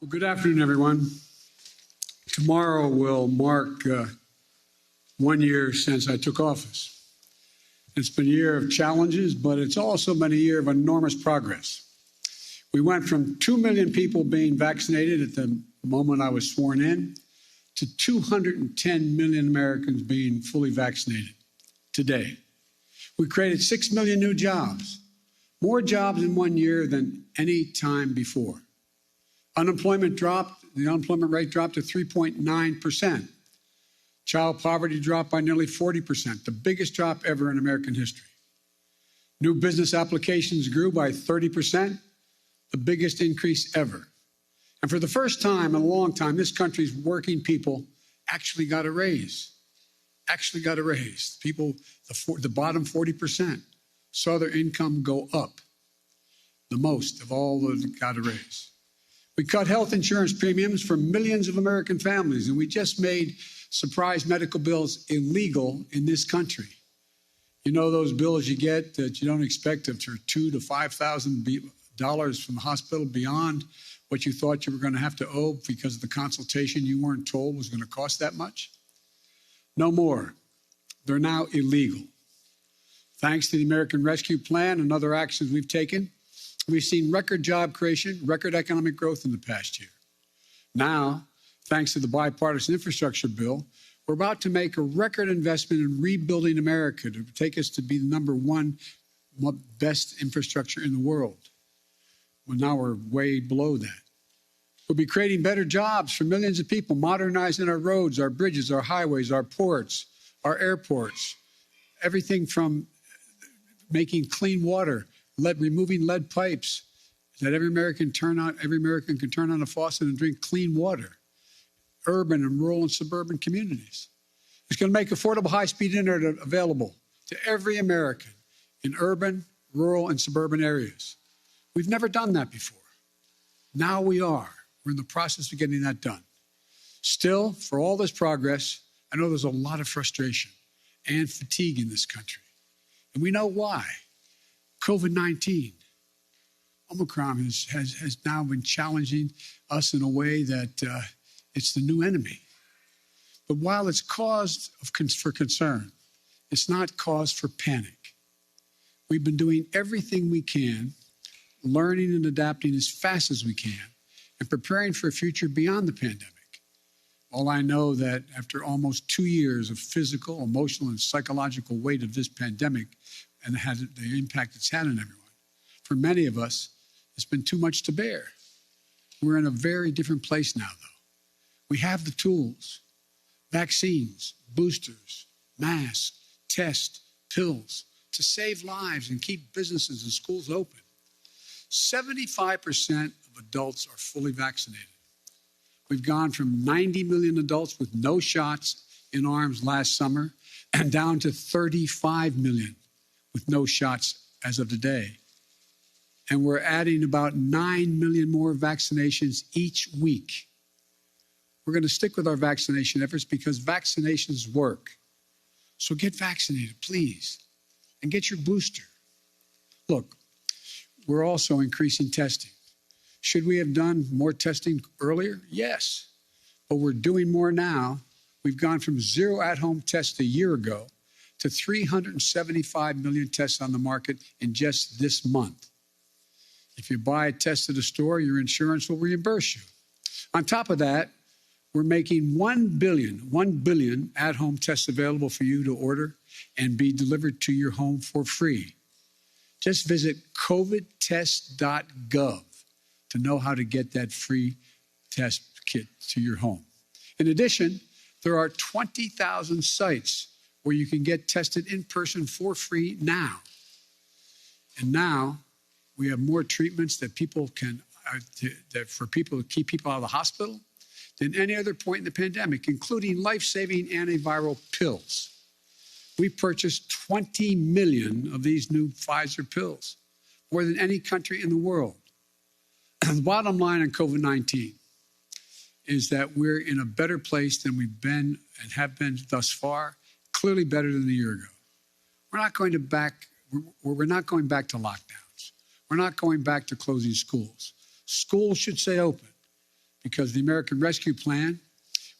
Well, good afternoon, everyone. Tomorrow will mark 1 year since I took office. It's been a year of challenges, but it's also been a year of enormous progress. We went from 2 million people being vaccinated at the moment I was sworn in to 210 million Americans being fully vaccinated today. We created 6 million new jobs, more jobs in 1 year than any time before. The unemployment rate dropped to 3.9%. Child poverty dropped by nearly 40%, the biggest drop ever in American history. New business applications grew by 30%, the biggest increase ever. And for the first time in a long time, this country's working people actually got a raise. People, the bottom 40%, saw their income go up, the most of all that got a raise. We cut health insurance premiums for millions of American families, and we just made surprise medical bills illegal in this country. You know those bills you get that you don't expect of $2,000 to $5,000 from the hospital beyond what you thought you were going to have to owe because of the consultation you weren't told was going to cost that much? No more. They're now illegal. Thanks to the American Rescue Plan and other actions we've taken, we've seen record job creation, record economic growth in the past year. Now, thanks to the bipartisan infrastructure bill, we're about to make a record investment in rebuilding America to take us to be the #1 best infrastructure in the world. Well, now we're way below that. We'll be creating better jobs for millions of people, modernizing our roads, our bridges, our highways, our ports, our airports, everything from making clean water, removing lead pipes, that every American can turn on a faucet and drink clean water. Urban and rural and suburban communities. It's going to make affordable high-speed internet available to every American in urban, rural, and suburban areas. We've never done that before. Now we are. We're in the process of getting that done. Still, for all this progress, I know there's a lot of frustration and fatigue in this country. And we know why. COVID-19, Omicron has now been challenging us in a way that it's the new enemy. But while it's cause for concern, it's not cause for panic. We've been doing everything we can, learning and adapting as fast as we can, and preparing for a future beyond the pandemic. All I know that after almost 2 years of physical, emotional, and psychological weight of this pandemic, and the impact it's had on everyone. For many of us, it's been too much to bear. We're in a very different place now, though. We have the tools, vaccines, boosters, masks, tests, pills, to save lives and keep businesses and schools open. 75% of adults are fully vaccinated. We've gone from 90 million adults with no shots in arms last summer and down to 35 million with no shots as of today. And we're adding about 9 million more vaccinations each week. We're going to stick with our vaccination efforts because vaccinations work. So get vaccinated, please, and get your booster. Look, we're also increasing testing. Should we have done more testing earlier? Yes, but we're doing more now. We've gone from 0 at-home tests a year ago to 375 million tests on the market in just this month. If you buy a test at a store, your insurance will reimburse you. On top of that, we're making 1 billion at-home tests available for you to order and be delivered to your home for free. Just visit covidtest.gov to know how to get that free test kit to your home. In addition, there are 20,000 sites where you can get tested in person for free now. And now we have more treatments that for people to keep people out of the hospital than any other point in the pandemic, including life-saving antiviral pills. We purchased 20 million of these new Pfizer pills, more than any country in the world. The bottom line on COVID-19 is that we're in a better place than we've been and have been thus far, clearly better than a year ago. We're not going back to lockdowns. We're not going back to closing schools. Schools should stay open. because of the American Rescue Plan,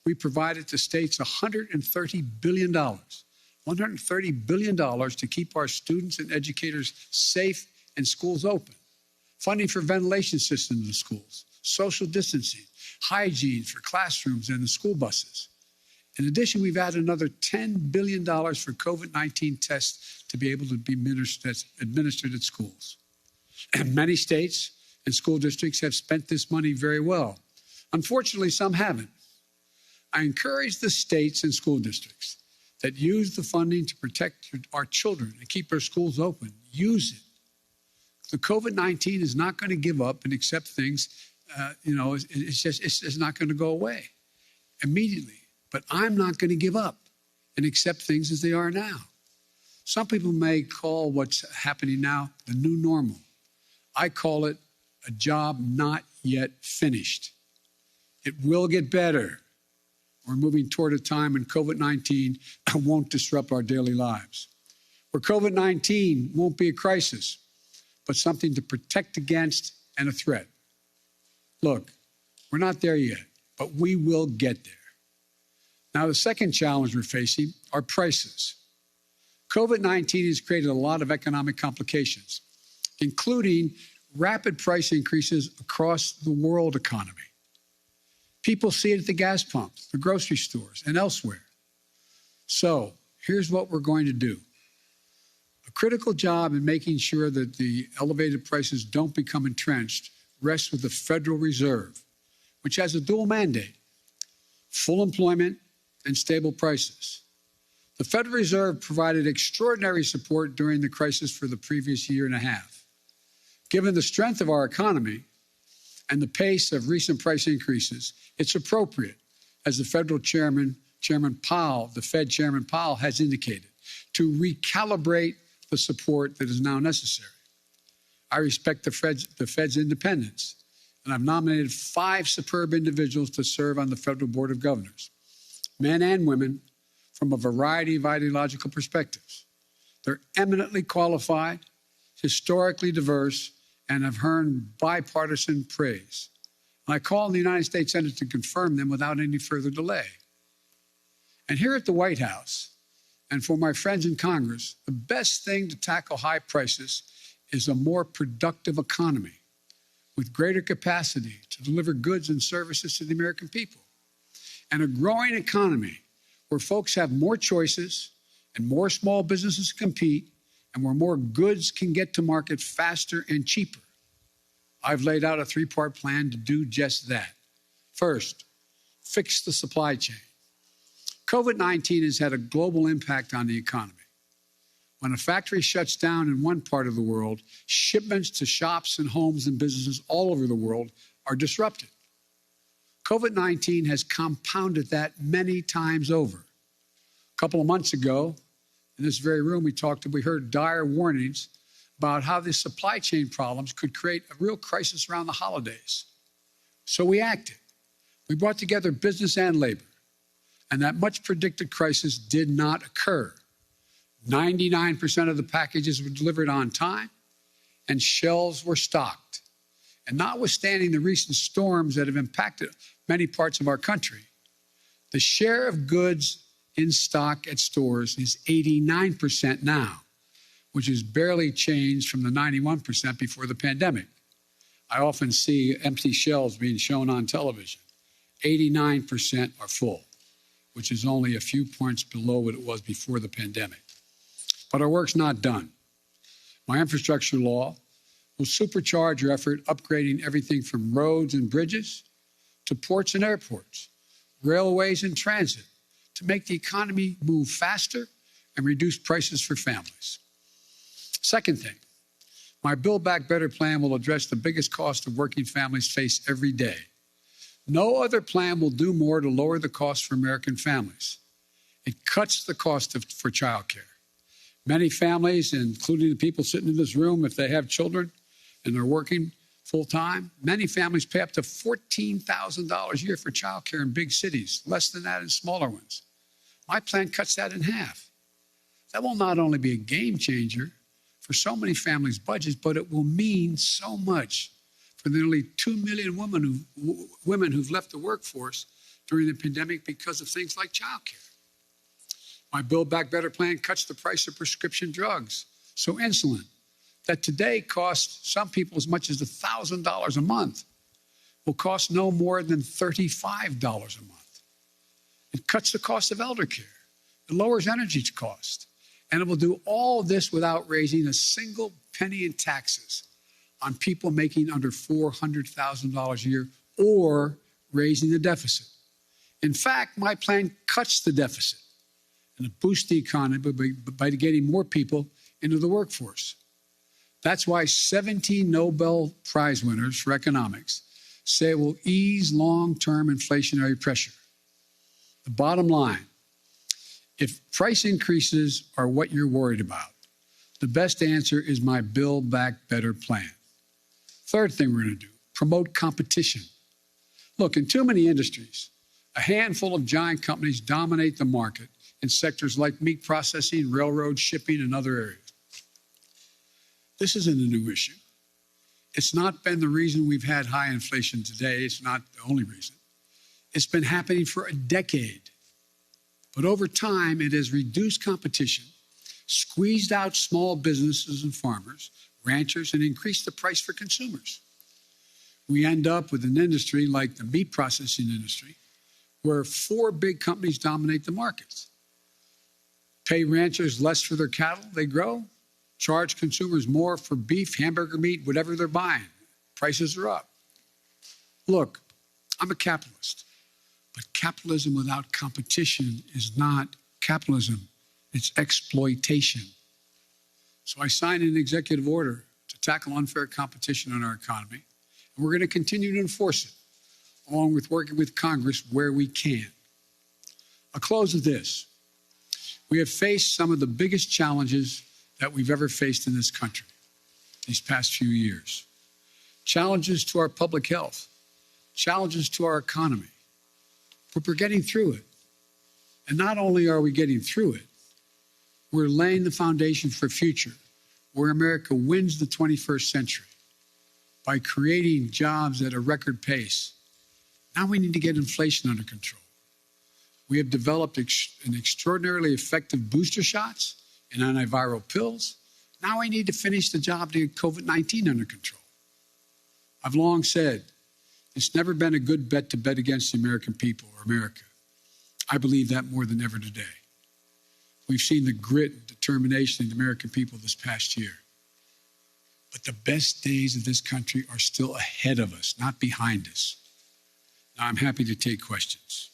we provided to states $130 billion. $130 billion to keep our students and educators safe and schools open. Funding for ventilation systems in schools, social distancing, hygiene for classrooms and the school buses. In addition, we've added another $10 billion for COVID-19 tests to be able to be administered at schools. And many states and school districts have spent this money very well. Unfortunately, some haven't. I encourage the states and school districts that use the funding to protect our children and keep our schools open. Use it. The COVID-19 is not going to give up and accept things. It's just not going to go away immediately. But I'm not going to give up and accept things as they are now. Some people may call what's happening now the new normal. I call it a job not yet finished. It will get better. We're moving toward a time when COVID-19 won't disrupt our daily lives, where COVID-19 won't be a crisis, but something to protect against and a threat. Look, we're not there yet, but we will get there. Now, the second challenge we're facing are prices. COVID-19 has created a lot of economic complications, including rapid price increases across the world economy. People see it at the gas pumps, the grocery stores, and elsewhere. So here's what we're going to do. A critical job in making sure that the elevated prices don't become entrenched rests with the Federal Reserve, which has a dual mandate: full employment and stable prices. The Federal Reserve provided extraordinary support during the crisis for the previous year and a half. Given the strength of our economy and the pace of recent price increases, it's appropriate, as the federal chairman, Chairman Powell, the Fed Chairman Powell has indicated, to recalibrate the support that is now necessary. I respect the Fed's independence, and I've nominated 5 superb individuals to serve on the Federal Board of Governors, men and women from a variety of ideological perspectives. They're eminently qualified, historically diverse, and have earned bipartisan praise. And I call on the United States Senate to confirm them without any further delay. And here at the White House, and for my friends in Congress, the best thing to tackle high prices is a more productive economy with greater capacity to deliver goods and services to the American people. And a growing economy where folks have more choices and more small businesses compete, and where more goods can get to market faster and cheaper. I've laid out a 3-part plan to do just that. First, fix the supply chain. COVID-19 has had a global impact on the economy. When a factory shuts down in one part of the world, shipments to shops and homes and businesses all over the world are disrupted. COVID-19 has compounded that many times over. A couple of months ago, in this very room, we heard dire warnings about how the supply chain problems could create a real crisis around the holidays. So we acted. We brought together business and labor, and that much predicted crisis did not occur. 99% of the packages were delivered on time, and shelves were stocked. And notwithstanding the recent storms that have impacted many parts of our country, the share of goods in stock at stores is 89% now, which has barely changed from the 91% before the pandemic. I often see empty shelves being shown on television. 89% are full, which is only a few points below what it was before the pandemic. But our work's not done. My infrastructure law will supercharge your effort upgrading everything from roads and bridges to ports and airports, railways and transit, to make the economy move faster and reduce prices for families. Second thing, my Build Back Better plan will address the biggest cost of working families face every day. No other plan will do more to lower the cost for American families. It cuts the cost for childcare. Many families, including the people sitting in this room, if they have children and they're working full-time, many families pay up to $14,000 a year for childcare in big cities, less than that in smaller ones. My plan cuts that in half. That will not only be a game changer for so many families' budgets, but it will mean so much for the nearly 2 million women who've left the workforce during the pandemic because of things like childcare. My Build Back Better plan cuts the price of prescription drugs. So insulin, that today costs some people as much as $1,000 a month, will cost no more than $35 a month. It cuts the cost of elder care. It lowers energy cost. And it will do all this without raising a single penny in taxes on people making under $400,000 a year or raising the deficit. In fact, my plan cuts the deficit and it boosts the economy by getting more people into the workforce. That's why 17 Nobel Prize winners for economics say it will ease long-term inflationary pressure. The bottom line, if price increases are what you're worried about, the best answer is my Build Back Better plan. Third thing we're going to do, promote competition. Look, in too many industries, a handful of giant companies dominate the market in sectors like meat processing, railroad, shipping, and other areas. This isn't a new issue. It's not been the reason we've had high inflation today. It's not the only reason. It's been happening for a decade. But over time, it has reduced competition, squeezed out small businesses and farmers, ranchers, and increased the price for consumers. We end up with an industry like the meat processing industry, where 4 big companies dominate the markets. Pay ranchers less for their cattle they grow, charge consumers more for beef, hamburger meat, whatever they're buying. Prices are up. Look, I'm a capitalist, but capitalism without competition is not capitalism, it's exploitation. So I signed an executive order to tackle unfair competition in our economy, and we're going to continue to enforce it, along with working with Congress where we can. I'll close with this. We have faced some of the biggest challenges that we've ever faced in this country these past few years. Challenges to our public health, challenges to our economy. But we're getting through it. And not only are we getting through it, we're laying the foundation for a future where America wins the 21st century by creating jobs at a record pace. Now we need to get inflation under control. We have developed an extraordinarily effective booster shots and antiviral pills. Now we need to finish the job to get COVID-19 under control. I've long said, it's never been a good bet to bet against the American people or America. I believe that more than ever today. We've seen the grit and determination of the American people this past year. But the best days of this country are still ahead of us, not behind us. Now, I'm happy to take questions.